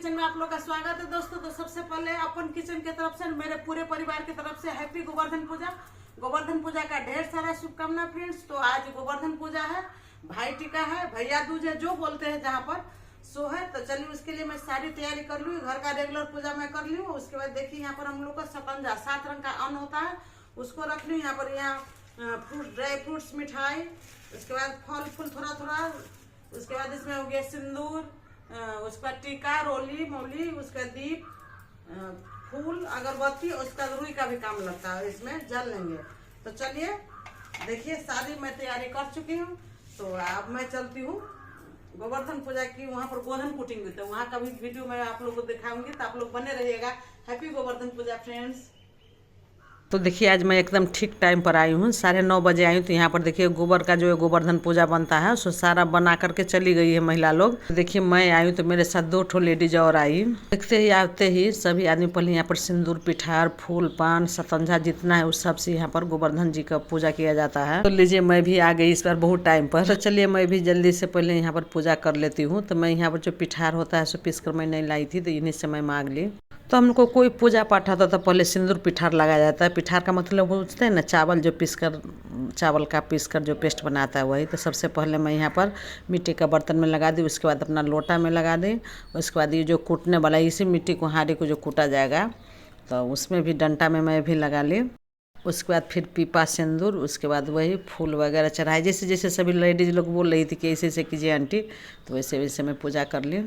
Kitchen में आप लोग का स्वागत है दोस्तों। तो सबसे पहले अपन किचन की तरफ से मेरे पूरे परिवार की तरफ से हैप्पी गोवर्धन पूजा। गोवर्धन पूजा का ढेर सारा शुभकामना फ्रेंड्स। तो आज गोवर्धन पूजा है, भाई टीका है, भैया दूज है, जो बोलते हैं जहाँ पर सो है। तो चलिए उसके लिए मैं सारी तैयारी कर लूँ, घर का रेगुलर पूजा मैं कर लूँ। उसके बाद देखिए यहाँ पर हम लोग का शकंजा 7 रंग का अन्न होता है, उसको रख लूँ। यहाँ पर फ्रूट, ड्राई फ्रूट्स, मिठाई, उसके बाद फल फूल थोड़ा थोड़ा, उसके बाद इसमें हो गया सिंदूर, उसका टीका, रोली मौली, उसका दीप, फूल, अगरबत्ती, उसका रुई का भी काम लगता है, इसमें जल लेंगे। तो चलिए देखिए सारी मैं तैयारी कर चुकी हूँ। तो अब मैं चलती हूँ गोवर्धन पूजा की, वहाँ पर गोधन कुटिंग भी, तो वहाँ का भी वीडियो मैं आप लोग को दिखाऊंगी। तो आप लोग बने रहिएगा। हैप्पी गोवर्धन पूजा फ्रेंड्स। तो देखिए आज मैं एकदम ठीक टाइम पर आई हूँ, 9:30 बजे आई हूँ। तो यहाँ पर देखिए गोबर का जो गोवर्धन पूजा बनता है सो सारा बना करके चली गई है महिला लोग। देखिए मैं आई हूँ तो मेरे साथ 2 ठो लेडीज और आई। देखते ही आते ही सभी आदमी पहले यहाँ पर सिंदूर, पिठार, फूल, पान, शकंजा जितना है उस सब से यहाँ पर गोवर्धन जी का पूजा किया जाता है। तो लीजिए मैं भी आ गई इस बार बहुत टाइम पर। तो चलिए मैं भी जल्दी से पहले यहाँ पर पूजा कर लेती हूँ। तो मैं यहाँ पर जो पिठार होता है सो पीस कर मैं नहीं लाई थी, तो इन्हीं से मैं मांग ली। तो हमको कोई पूजा पाठ होता तो पहले सिंदूर पिठार लगाया जाता है। पिठार का मतलब पूछते हैं ना, चावल जो चावल का पीस कर जो पेस्ट बनाता है वही। तो सबसे पहले मैं यहाँ पर मिट्टी का बर्तन में लगा दी, उसके बाद अपना लोटा में लगा दी। उसके बाद ये जो कूटने वाला इसी मिट्टी को, हांडी को जो कूटा जाएगा तो उसमें भी डंटा में मैं भी लगा ली। उसके बाद फिर पीपा सिंदूर, उसके बाद वही फूल वगैरह चढ़ाए। जैसे जैसे सभी लेडीज लोग बोल रही थी कि ऐसे ऐसे कीजिए आंटी, तो वैसे वैसे मैं पूजा कर ली।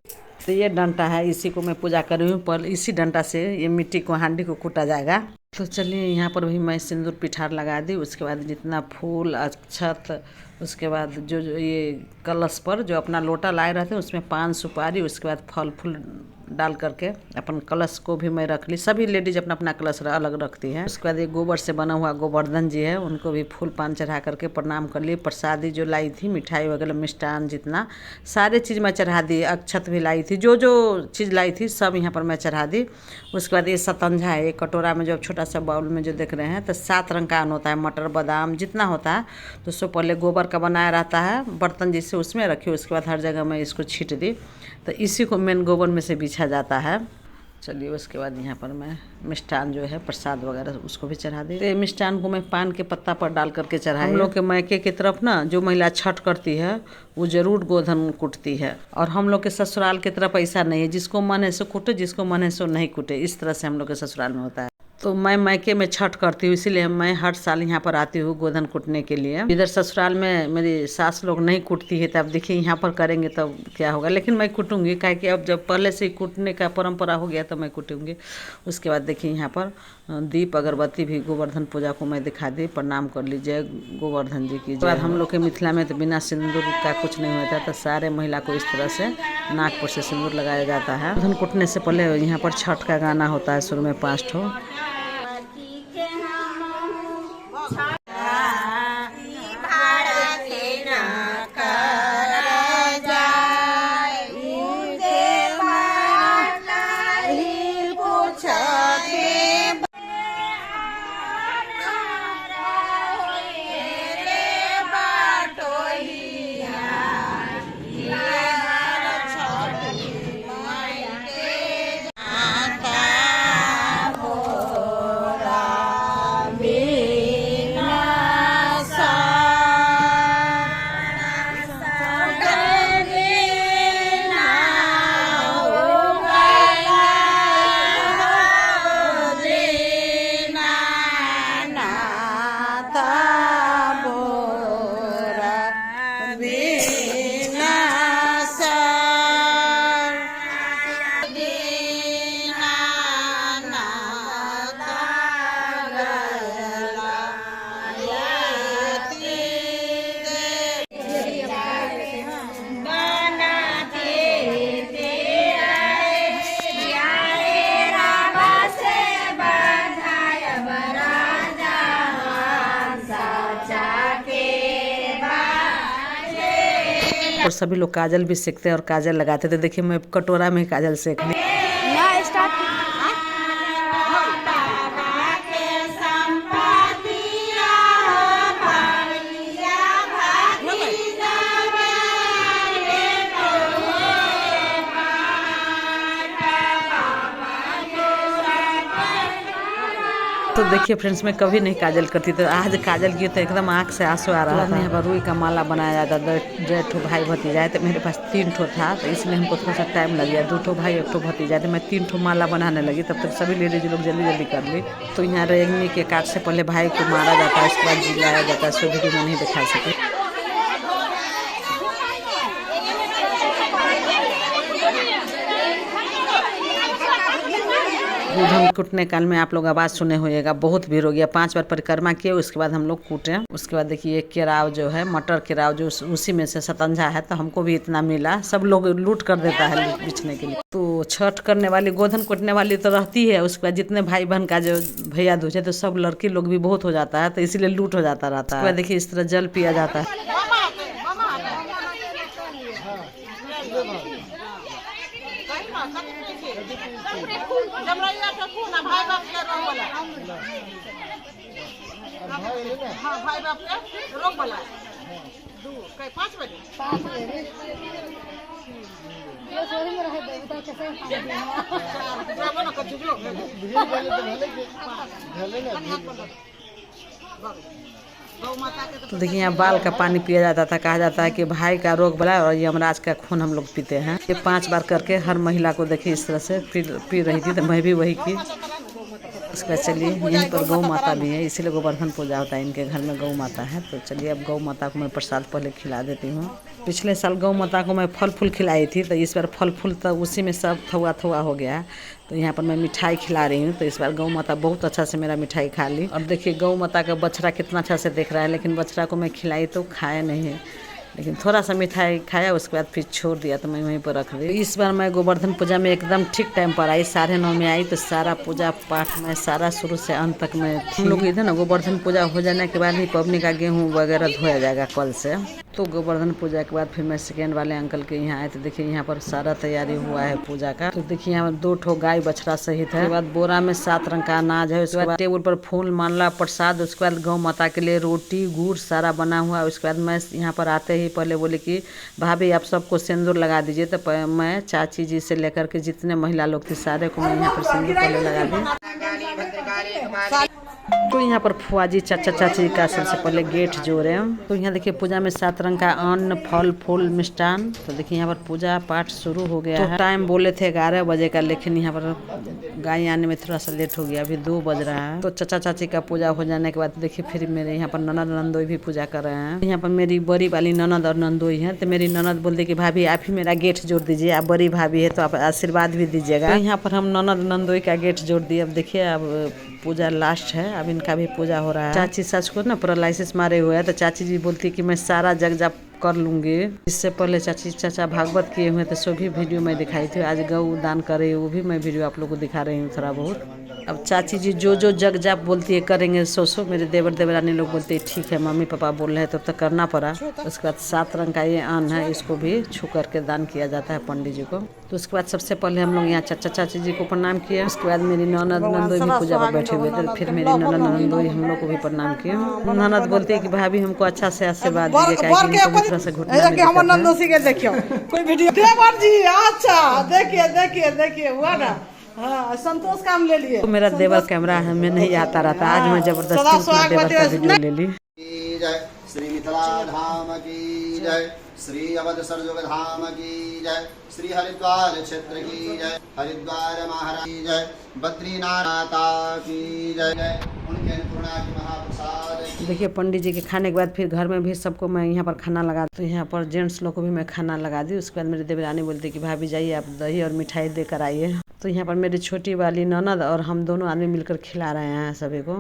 तो ये डंटा है, इसी को मैं पूजा कर रही हूँ। पर इसी डंटा से ये मिट्टी को, हांडी को कूटा जाएगा। तो चलिए यहाँ पर भी मैं सिंदूर पिठार लगा दी। उसके बाद जितना फूल, अक्षत, उसके बाद जो ये कलश पर जो अपना लोटा लाए रहते हैं उसमें पान सुपारी, उसके बाद फल फूल डाल करके अपन कलश को भी मैं रख ली। सभी लेडीज अपना अपना कलश अलग रखती हैं। उसके बाद ये गोबर से बना हुआ गोवर्धन जी है, उनको भी फूल पान चढ़ा करके प्रणाम कर लिए। प्रसादी जो लाई थी, मिठाई वगैरह, मिष्ठान जितना सारे चीज़ मैं चढ़ा दी। अक्षत भी लाई थी, जो जो चीज़ लाई थी सब यहाँ पर मैं चढ़ा दी। उसके बाद ये शकंजा है, एक कटोरा में जो छोटा सा बाउल में जो देख रहे हैं, तो 7 रंग का अन्न होता है, मटर बादाम जितना होता है। तो उसको पहले गोबर का बनाया रहता है बर्तन जिससे, उसमें रखी। उसके बाद हर जगह मैं इसको छीट दी। तो इसी को मेन गोबर में से बिछा जाता है। चलिए उसके बाद यहाँ पर मैं मिष्ठान जो है, प्रसाद वगैरह, उसको भी चढ़ा दी। तो मिष्ठान को मैं पान के पत्ता पर डाल करके चढ़ाई। हम लोग के मायके की तरफ ना जो महिला छठ करती है वो जरूर गोधन कुटती है, और हम लोग के ससुराल की तरफ ऐसा नहीं है, जिसको मन है सो कुटे, जिसको मन है सो नहीं कुटे। इस तरह से हम लोग के ससुराल में होता है। तो मैं मायके में छठ करती हूँ, इसीलिए मैं हर साल यहाँ पर आती हूँ गोधन कुटने के लिए। इधर ससुराल में मेरी सास लोग नहीं कुटती है, तब देखिए यहाँ पर करेंगे तब क्या होगा। लेकिन मैं कुटूँगी, काहे कि अब जब पहले से ही कुटने का परंपरा हो गया तो मैं कुटूँगी। उसके बाद देखिए यहाँ पर दीप अगरबत्ती भी गोवर्धन पूजा को मैं दिखा दी, प्रणाम कर लीजिए गोवर्धन जी की। उसके बाद हम लोग के मिथिला में तो बिना सिंदूर का कुछ नहीं होता, तो सारे महिला को इस तरह से नाक पर से सिंदूर लगाया जाता है। गोवर्धन कुटने से पहले यहाँ पर छठ का गाना होता है, शुरू में 5 ठो। और सभी लोग काजल भी सेकते हैं और काजल लगाते थे। देखिए मैं कटोरा में काजल सेक ली। तो देखिए फ्रेंड्स, मैं कभी नहीं काजल करती, तो आज काजल की तो एकदम आँख से आंसू आ रहा था। यहाँ पर रुई का माला बनाया जाता था, 1.5 भाई भतीजा है, तो मेरे पास 3 ठो था, तो इसलिए हमको थोड़ा सा टाइम लग गया। 2 ठो भाई 1 ठो भतीजा, तो मैं 3 ठो माला बनाने लगी, तब तक सभी लेडीज लोग जल्दी जल्दी कर ली। तो यहाँ रेंगनी के काट से पहले भाई को मारा जाता है, उसके बाद जिलाया जाता है, सभी को मैं नहीं दिखा सकी। हम कूटने काल में आप लोग आवाज़ सुने होइएगा, बहुत भीड़ हो गया। 5 बार परिक्रमा किए, उसके बाद हम लोग कूटे। उसके बाद देखिए एक केराव जो है, मटर केराव जो उसी में से सतंजा है, तो हमको भी इतना मिला। सब लोग लूट कर देता है बिछने के लिए। तो छठ करने वाली, गोधन कूटने वाली तो रहती है। उसके बाद जितने भाई बहन का जो भैया दूज है, तो सब लड़की लोग भी बहुत हो जाता है, तो इसीलिए लूट हो जाता रहता है। उसके बाद देखिए इस तरह जल पिया जाता है। भाई बाप के रोक बोला 5 बजे तो देखिए यहाँ बाल का पानी पिया जाता था। कहा जाता है कि भाई का रोग बला और यमराज का खून हम लोग पीते हैं। ये 5 बार करके हर महिला को देखिए इस तरह से पी रही थी, तो मैं भी वही की। उसके बाद चलिए, यहाँ पर गौ माता भी है, इसीलिए गोवर्धन पूजा होता है। इनके घर में गौ माता है, तो चलिए अब गौ माता को मैं प्रसाद पहले खिला देती हूँ। पिछले साल गौ माता को मैं फल फूल खिलाई थी, तो इस बार फल फूल तो उसी में सब थुआ हो गया। तो यहाँ पर मैं मिठाई खिला रही हूँ, तो इस बार गौ माता बहुत अच्छा से मेरा मिठाई खा ली। और देखिए गौ माता का बछड़ा कितना अच्छा से देख रहा है, लेकिन बछड़ा को मैं खिलाई तो खाया नहीं है, लेकिन थोड़ा सा मिठाई खाया, उसके बाद फिर छोड़ दिया, तो मैं वहीं पर रख दी। इस बार मैं गोवर्धन पूजा में एकदम ठीक टाइम पर आई, 9:30 में आई, तो सारा पूजा पाठ में सारा शुरू से अंत तक में थी। हम लोग इधर ना गोवर्धन पूजा हो जाने के बाद ही पबनी का गेहूँ वगैरह धोया जाएगा कल से। तो गोवर्धन पूजा के बाद फिर मैं सेकेंड वाले अंकल के यहाँ आए, तो देखिए यहाँ पर सारा तैयारी हुआ है पूजा का। तो देखिए यहाँ 2 ठो गाय बछड़ा सहित है। उसके बाद बोरा में 7 रंग का अनाज है। उसके बाद टेबल पर फूल माला प्रसाद, उसके बाद गौ माता के लिए रोटी गुड़ सारा बना हुआ है। उसके बाद मैं यहाँ पर आते ही पहले बोले कि भाभी आप सबको सिंदूर लगा दीजिए, तो मैं चाची जी से लेकर के जितने महिला लोग थे सारे को मैं यहाँ पर सिंदूर पहले लगा दी। तो यहाँ पर फुआ जी चाचा चाची का सबसे पहले गेट जोड़े। तो यहाँ देखिए पूजा में 7 रंग का अन्न फल फूल मिष्ठान। तो देखिए यहाँ पर पूजा पाठ शुरू हो गया है। टाइम बोले थे 11 बजे का, लेकिन यहाँ पर गाय आने में थोड़ा सा लेट हो गया, अभी 2 बज रहा है। तो चाचा चाची का पूजा हो जाने के बाद देखिए फिर मेरे यहाँ पर ननद नंदोई भी पूजा कर रहे हैं। यहाँ पर मेरी बड़ी वाली ननद और नंदोई है, तो मेरी ननद बोलती कि भाभी आप ही मेरा गेट जोड़ दीजिए, आप बड़ी भाभी है तो आप आशीर्वाद भी दीजिएगा। तो यहाँ पर हम ननद नंदोई का गेट जोड़ दिए। अब देखिए अब पूजा लास्ट है, अब इनका भी पूजा हो रहा है। चाची सच को ना पैरालिसिस मारे हुए है, तो चाची जी बोलती कि मैं सारा जग जाप कर लूंगी। इससे पहले चाची चाचा भागवत किए हुए थे, सो भी वीडियो मैं दिखाई थी। आज गौ दान करे, वो भी मैं वीडियो आप लोग को दिखा रही हूँ थोड़ा बहुत। अब चाची जी जो जग जाप बोलती है करेंगे, सो मेरे देवर देवरानी लोग बोलते हैं ठीक है मम्मी पापा बोल रहे हैं, तब तक करना पड़ा। उसके बाद 7 रंग का ये अन्न है, इसको भी छू करके दान किया जाता है पंडित जी को। तो उसके बाद सबसे पहले हम लोग यहाँ चाचा चाची जी को प्रणाम किया। उसके बाद मेरी ननद नंदोई भी पूजा पर बैठे हुए थे, फिर मेरी ननद नंदोई हम लोग को भी प्रणाम किया। ननद बोलती है कि भाभी हमको अच्छा से आशीर्वाद दीजिए, थोड़ा सा घुटना देखिए हुआ ना। हाँ, संतोष काम ले लिए। तो मेरा देवर कैमरा हमें नहीं आता रहता, आज मैं जबरदस्ती अपना देवर का वीडियो ले ली। जय श्री मिथिला धाम की जय, श्री अवध सरजुग धाम की जय, श्री हरिद्वार क्षेत्र की जय, हरिद्वार महाराज की जय, बद्रीनाथ की जय, उनके अन्नपूर्णा की महाप्रसाद। देखिए पंडित जी के खाने के बाद फिर घर में भी सबको मैं यहाँ पर खाना लगा, तो यहाँ पर जेंट्स लोग को भी मैं खाना लगा दी। उसके बाद मेरी देवरानी बोलती कि भाभी जाइए आप दही और मिठाई देकर आइए। तो यहाँ पर मेरी छोटी वाली ननद और हम दोनों आदमी मिलकर खिला रहे हैं सभी को।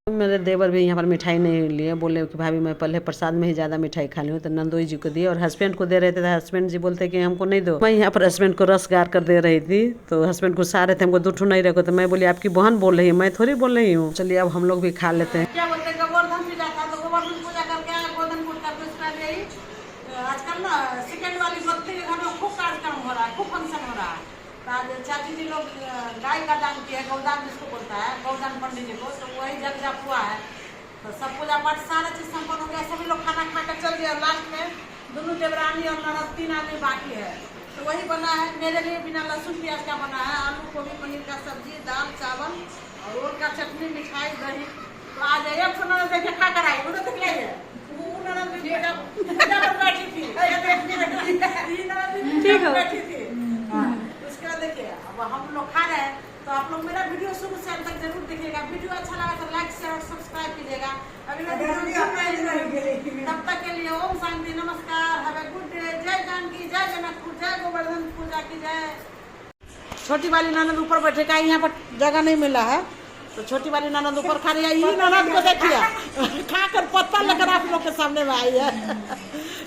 मेरे देवर भी यहाँ पर मिठाई नहीं लिए, बोले कि भाभी मैं पहले प्रसाद में ही ज़्यादा मिठाई खा लूँ, तो नंदोई जी को दिए और हस्बैंड को दे रहे थे। हस्बैंड जी बोलते कि हमको नहीं दो। मैं यहाँ पर हस्बैंड को रस गार कर दे रही थी, तो हस्बैंड गुस्सा रहे थे, हमको 2 ठो नहीं रखो। तो मैं बोली आपकी बहन बोल रही है, मैं थोड़ी बोल रही हूँ। चलिए अब हम लोग भी खा लेते हैं। क्या बोलते हैं गोवर्धन पूजा था, तो गोवर्धन पूजा करके गोवर्धन पूजा आजकल ना सेकेंड वाली बत्ती के घर में खूब कार्यक्रम हो रहा है, खूब फंक्शन हो रहा है। आज चाची जी लोग गाय का दान किया, गौदान जिसको बोलता है, गौदान पंडित जी को, तो वही जग जाप हुआ है। तो सब पूजा पाठ सारा चीज संपन्न हो गया, सभी लोग खाना खा कर चल गए। लास्ट में दोनों देवरानी और ननद 3 आदमी बाकी है, तो वही बना है मेरे लिए बिना लहसुन प्याज का बना है, आलू गोभी पनीर का सब्जी दाल चावल और रोल का चटनी मिठाई दही। तो आ जाइए, अब सुना देखे खा कर आई, उन्हें दिख लाइए। वो ननद भी पूजा पर बैठी थी, ठीक है बैठी थी। उसका देखिए अब हम लोग खा रहे हैं, तो आप लोग मेरा वीडियो शुरू से अंत तक जरूर देखिएगा। वीडियो अच्छा लगा तो लाइक शेयर और सब्सक्राइब कीजिएगा। अगले वीडियो तब तक के लिए ओम शांति, नमस्कार, हैव ए गुड डे। जय जानकी, जय जनकपुर, जय गोवर्धन पूजा की जय। छोटी वाली ननद ऊपर बैठे का, यहाँ पर जगह नहीं मिला है, तो छोटी वाली ननद ऊपर खा रही है। यही ननद को देखिए खा कर पत्ता लेकर आप लोग के सामने में आई है।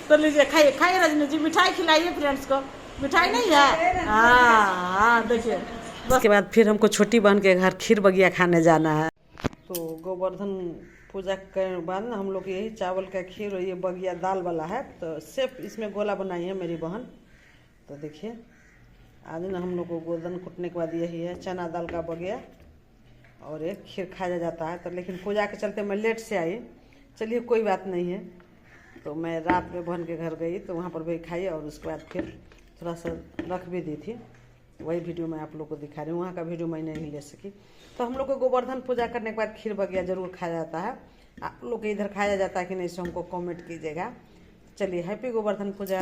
तो लीजिए खाइए, खाइए रजनी जी, मिठाई खिलाइए फ्रेंड्स को। मिठाई नहीं है? हाँ देखिए। बस के बाद फिर हमको छोटी बहन के घर खीर बगिया खाने जाना है। तो गोवर्धन पूजा के बाद ना हम लोग यही चावल का खीर और ये बगिया दाल वाला है, तो सिर्फ इसमें गोला बनाई है मेरी बहन। तो देखिए आज ना हम लोग को गोवर्धन कुटने के बाद यही है चना दाल का बगिया और एक खीर खाया जाता है। तो लेकिन पूजा के चलते मैं लेट से आई, चलिए कोई बात नहीं है। तो मैं रात में बहन के घर गई तो वहाँ पर भी खाई और उसके बाद फिर थोड़ा सा रख भी दी थी। वही वीडियो मैं आप लोग को दिखा रही हूँ, वहाँ का वीडियो मैं नहीं ले सकी। तो हम लोग को गोवर्धन पूजा करने के बाद खीर बगिया जरूर खाया जाता है। आप लोग के इधर खाया जाता है कि नहीं, इसको हमको कमेंट कीजिएगा। चलिए हैप्पी गोवर्धन पूजा।